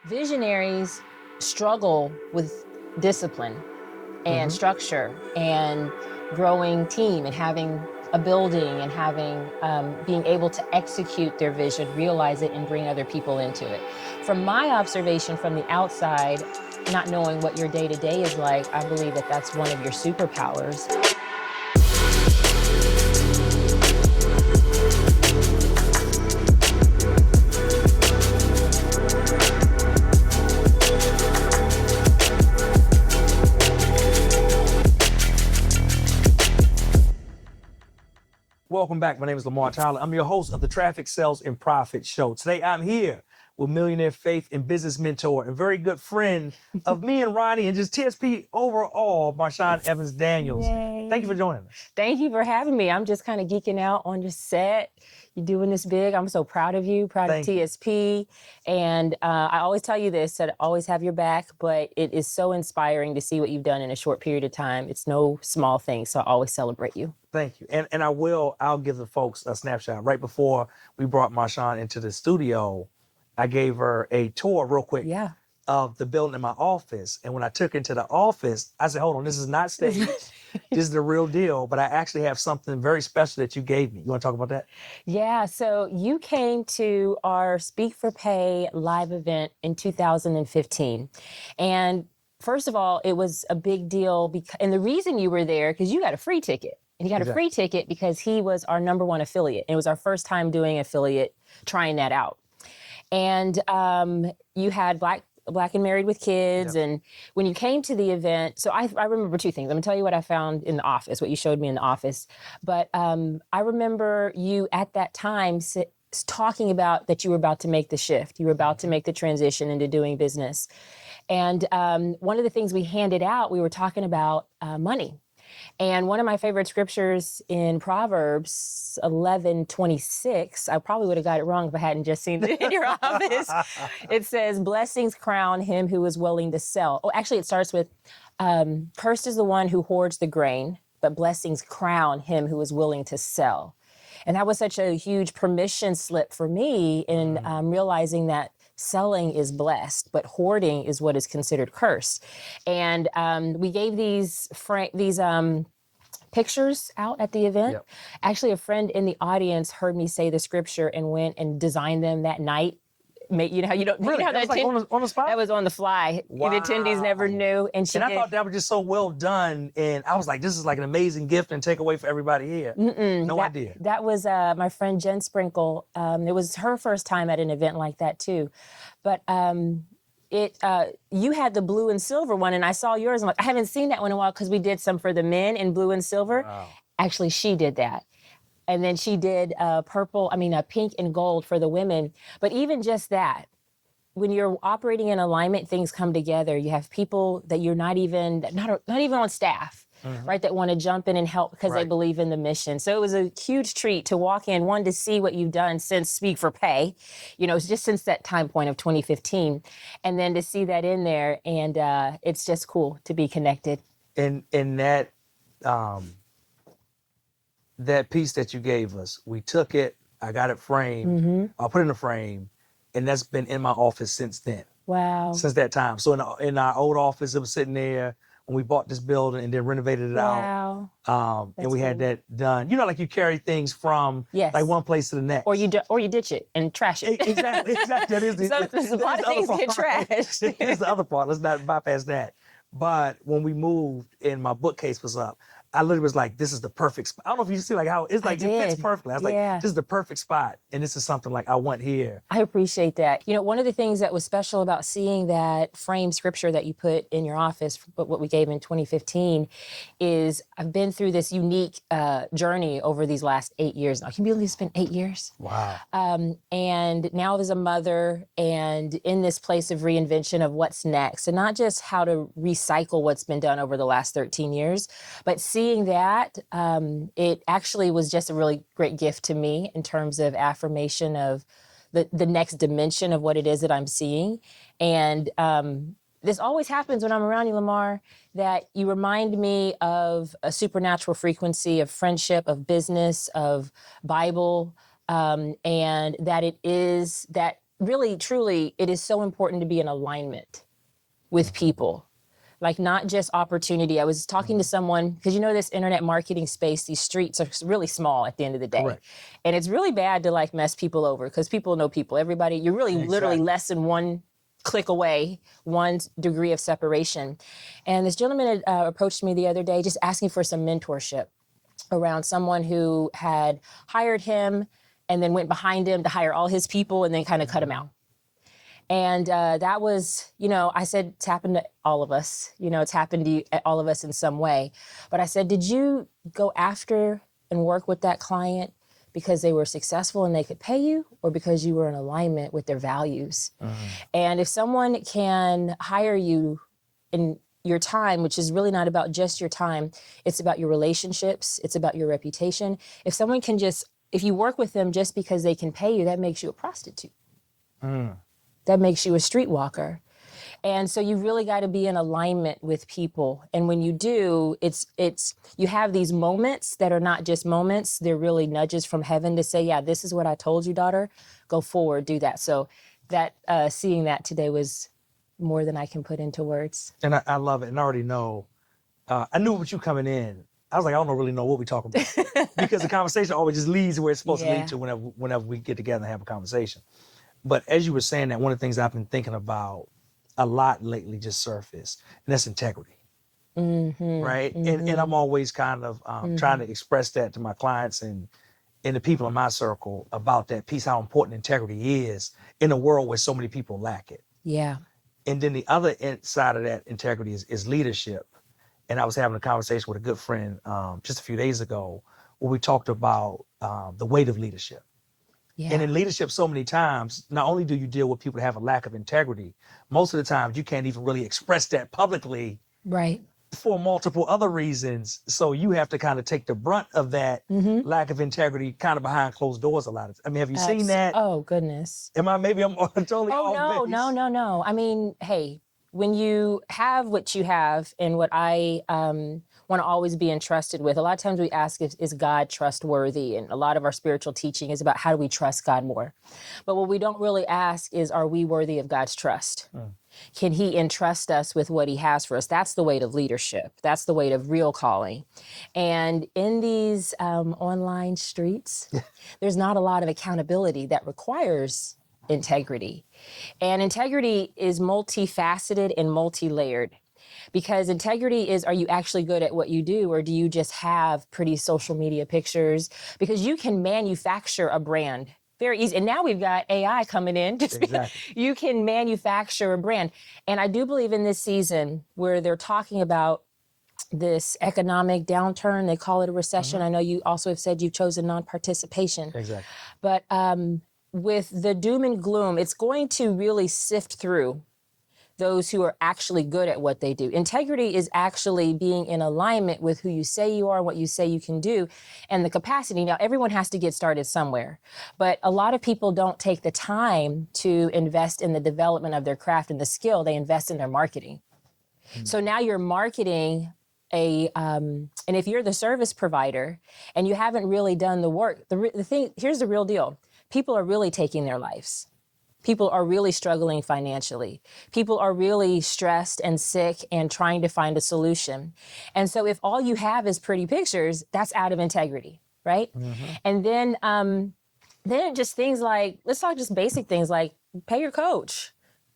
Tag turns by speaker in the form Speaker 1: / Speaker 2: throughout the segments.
Speaker 1: Visionaries struggle with discipline and structure and growing team and having a building and having being able to execute their vision, realize it, and bring other people into it. From my observation from the outside, not knowing what your day-to-day is like, I believe that that's one of your superpowers.
Speaker 2: Welcome back. My name is Lamar Tyler. I'm your host of the Traffic Sales and Profit Show. Today, I'm here with millionaire faith and business mentor and very good friend of me and Ronnie and just TSP overall, Marshawn Evans Daniels.
Speaker 1: Yay.
Speaker 2: Thank you for joining us.
Speaker 1: Thank you for having me. I'm just kind of geeking out on your set. You're doing this big. I'm so proud of you, proud
Speaker 2: Thank
Speaker 1: of TSP. And I always tell you this, that I always have your back, but it is so inspiring to see what you've done in a short period of time. It's no small thing, so I always celebrate you.
Speaker 2: Thank you. And I'll give the folks a snapshot. Right before we brought Marshawn into the studio, I gave her a tour real quick of the building in my office. And when I took her into the office, I said, hold on, this is not staged. This is the real deal. But I actually have something very special that you gave me. You want to talk about that?
Speaker 1: Yeah, so you came to our Speak for Pay live event in 2015. And first of all, it was a big deal. And the reason you were there, because you got a free ticket. And he got a free ticket because he was our #1 affiliate. It was our first time doing affiliate, trying that out. And you had Black and Married with Kids. And when you came to the event, so I remember two things. I'm gonna tell you what I found in the office, what you showed me in the office. But I remember you at that time talking about that you were about to make the shift. You were about to make the transition into doing business. And one of the things we handed out, we were talking about money. And one of my favorite scriptures in Proverbs 11:26, I probably would have got it wrong if I hadn't just seen it in your office. It says, blessings crown him who is willing to sell. Oh, actually, it starts with, cursed is the one who hoards the grain, but blessings crown him who is willing to sell. And that was such a huge permission slip for me in realizing that selling is blessed, but hoarding is what is considered cursed. And we gave these pictures out at the event. Actually, a friend in the audience heard me say the scripture and went and designed them that night. You know how you don't
Speaker 2: really?
Speaker 1: You know
Speaker 2: That was like on the spot?
Speaker 1: That was on the fly.
Speaker 2: Wow.
Speaker 1: The attendees never knew. And
Speaker 2: I thought that was just so well done. And I was like, this is like an amazing gift and takeaway for everybody here. No idea.
Speaker 1: That was my friend Jen Sprinkle. It was her first time at an event like that too. But you had the blue and silver one, and I saw yours. I'm like, I haven't seen that one in a while because we did some for the men in blue and silver.
Speaker 2: Wow.
Speaker 1: Actually, she did that. And then she did pink and gold for the women. But even just that, when you're operating in alignment, things come together. You have people that you're not even on staff, right, that want to jump in and help because they believe in the mission. So it was a huge treat to walk in, one, to see what you've done since Speak for Pay, just since that time point of 2015, and then to see that in there. And it's just cool to be connected.
Speaker 2: In that that piece that you gave us, we took it, I got it framed, I put it in a frame, and that's been in my office since then.
Speaker 1: Wow.
Speaker 2: Since that time. So in our old office, it was sitting there when we bought this building and then renovated it out. And we had that done. Like you carry things from like one place to the next.
Speaker 1: Or you ditch it and trash it.
Speaker 2: Exactly. That is
Speaker 1: There's a lot of things get trashed.
Speaker 2: That's the other part. Let's not bypass that. But when we moved and my bookcase was up, I literally was like, this is the perfect spot. I don't know if you see like how it's like, it fits perfectly. I was like, this is the perfect spot. And this is something like I want here.
Speaker 1: I appreciate that. One of the things that was special about seeing that frame scripture that you put in your office, but what we gave in 2015, is I've been through this unique journey over these last 8 years now. Can you believe it's been 8 years?
Speaker 2: Wow.
Speaker 1: And now as a mother and in this place of reinvention of what's next, and not just how to recycle what's been done over the last 13 years, but seeing that, it actually was just a really great gift to me in terms of affirmation of the next dimension of what it is that I'm seeing. And this always happens when I'm around you, Lamar, that you remind me of a supernatural frequency of friendship, of business, of Bible, and that it is that really, truly, it is so important to be in alignment with people. Like not just opportunity. I was talking to someone, because you know this internet marketing space, these streets are really small at the end of the day.
Speaker 2: Correct.
Speaker 1: And it's really bad to like mess people over because people know people. Everybody, you're really literally less than one click away, one degree of separation. And this gentleman had approached me the other day just asking for some mentorship around someone who had hired him and then went behind him to hire all his people and then kind of cut him out. And that was, you know, I said, it's happened to all of us. You know, it's happened to all of us in some way. But I said, did you go after and work with that client because they were successful and they could pay you, or because you were in alignment with their values? And if someone can hire you in your time, which is really not about just your time, it's about your relationships, it's about your reputation. If someone can just, if you work with them just because they can pay you, that makes you a prostitute. That makes you a streetwalker. And so you really got to be in alignment with people. And when you do, it's you have these moments that are not just moments, they're really nudges from heaven to say, yeah, this is what I told you, daughter, go forward, do that. So that seeing that today was more than I can put into words.
Speaker 2: And I love it. And I already know, I knew with you coming in, I was like, I don't really know what we talk about. Because the conversation always just leads where it's supposed to lead to whenever we get together and have a conversation. But as you were saying that, one of the things I've been thinking about a lot lately just surfaced, and that's integrity, right? And I'm always kind of trying to express that to my clients and the people in my circle about that piece, how important integrity is in a world where so many people lack it.
Speaker 1: Yeah.
Speaker 2: And then the other side of that integrity is leadership. And I was having a conversation with a good friend just a few days ago where we talked about the weight of leadership. Yeah. And in leadership, so many times, not only do you deal with people that have a lack of integrity, most of the times you can't even really express that publicly.
Speaker 1: Right.
Speaker 2: For multiple other reasons. So you have to kind of take the brunt of that lack of integrity kind of behind closed doors a lot of times. I mean, have you seen that?
Speaker 1: Oh, goodness.
Speaker 2: I'm totally off base.
Speaker 1: No. I mean, hey, when you have what you have and what I want to always be entrusted with, a lot of times we ask, is God trustworthy? And a lot of our spiritual teaching is about how do we trust God more? But what we don't really ask is, are we worthy of God's trust? Can he entrust us with what he has for us? That's the weight of leadership. That's the weight of real calling. And in these online streets, there's not a lot of accountability that requires integrity. And integrity is multifaceted and multi-layered. Because integrity is, are you actually good at what you do, or do you just have pretty social media pictures? Because you can manufacture a brand very easy. And now we've got AI coming in. You can manufacture a brand. And I do believe in this season where they're talking about this economic downturn, they call it a recession. I know you also have said you've chosen non-participation.
Speaker 2: Exactly.
Speaker 1: But with the doom and gloom, it's going to really sift through those who are actually good at what they do. Integrity is actually being in alignment with who you say you are, what you say you can do, and the capacity. Now, everyone has to get started somewhere, but a lot of people don't take the time to invest in the development of their craft and the skill. They invest in their marketing. So now you're marketing and if you're the service provider and you haven't really done the work, the thing, here's the real deal. People are really taking their lives. People are really struggling financially. People are really stressed and sick and trying to find a solution. And so if all you have is pretty pictures, that's out of integrity, right? And then just things like, let's talk just basic things like pay your coach.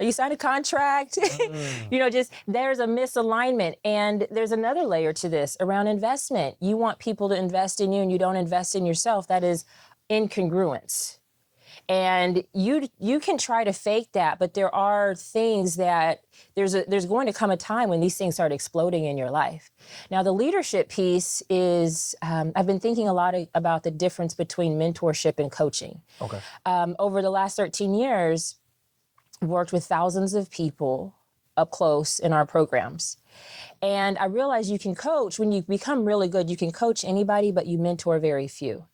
Speaker 1: You signed a contract, just there's a misalignment. And there's another layer to this around investment. You want people to invest in you and you don't invest in yourself. That is incongruence. And you can try to fake that, but there are things that there's going to come a time when these things start exploding in your life. Now, the leadership piece is, I've been thinking a lot about the difference between mentorship and coaching.
Speaker 2: Okay.
Speaker 1: Over the last 13 years, I've worked with thousands of people up close in our programs. And I realized you can coach, when you become really good, you can coach anybody, but you mentor very few.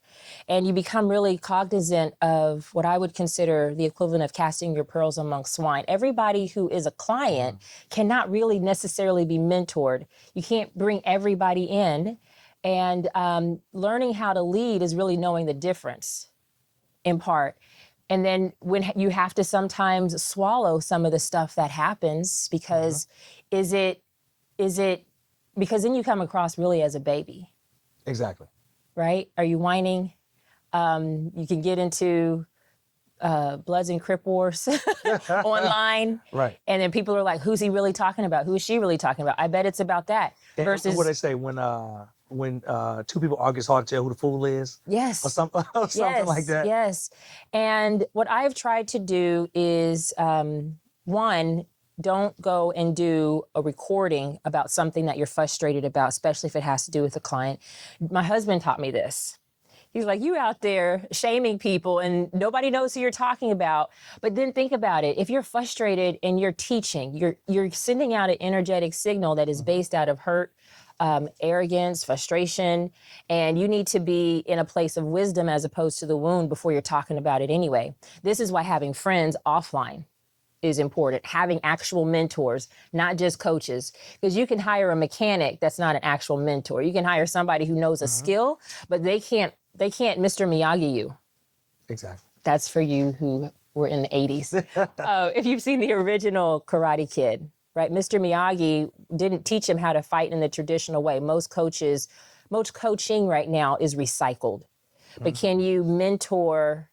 Speaker 1: And you become really cognizant of what I would consider the equivalent of casting your pearls among swine. Everybody who is a client cannot really necessarily be mentored. You can't bring everybody in. And learning how to lead is really knowing the difference, in part. And then when you have to sometimes swallow some of the stuff that happens, because is it because then you come across really as a baby.
Speaker 2: Exactly.
Speaker 1: Right? Are you whining? You can get into Bloods and Crip Wars online.
Speaker 2: Right.
Speaker 1: And then people are like, who's he really talking about? Who is she really talking about? I bet it's about that. Versus
Speaker 2: what they say when two people argue, it's hard to tell who the fool is.
Speaker 1: Yes.
Speaker 2: Or something like that.
Speaker 1: Yes. And what I've tried to do is, one, don't go and do a recording about something that you're frustrated about, especially if it has to do with a client. My husband taught me this. He's like, you out there shaming people and nobody knows who you're talking about. But then think about it. If you're frustrated and you're teaching, you're sending out an energetic signal that is based out of hurt, arrogance, frustration, and you need to be in a place of wisdom as opposed to the wound before you're talking about it anyway. This is why having friends offline is important. Having actual mentors, not just coaches, because you can hire a mechanic that's not an actual mentor. You can hire somebody who knows a skill, but they can't Mr. Miyagi you.
Speaker 2: Exactly.
Speaker 1: That's for you who were in the 80s. If you've seen the original Karate Kid, right? Mr. Miyagi didn't teach him how to fight in the traditional way. Most coaching right now is recycled. But can you mentor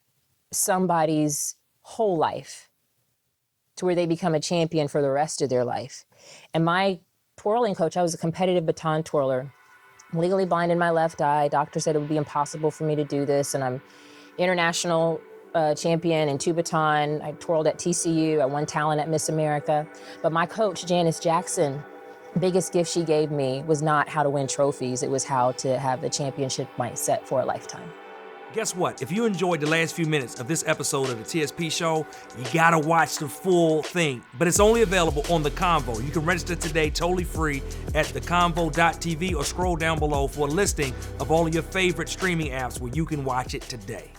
Speaker 1: somebody's whole life to where they become a champion for the rest of their life? And my twirling coach, I was a competitive baton twirler. I'm legally blind in my left eye. Doctor said it would be impossible for me to do this. And I'm international champion in two baton. I twirled at TCU. I won talent at Miss America. But my coach, Janice Jackson, biggest gift she gave me was not how to win trophies. It was how to have the championship mindset for a lifetime.
Speaker 3: Guess what? If you enjoyed the last few minutes of this episode of the TSP Show, you gotta watch the full thing. But it's only available on The Convo. You can register today totally free at theconvo.tv or scroll down below for a listing of all of your favorite streaming apps where you can watch it today.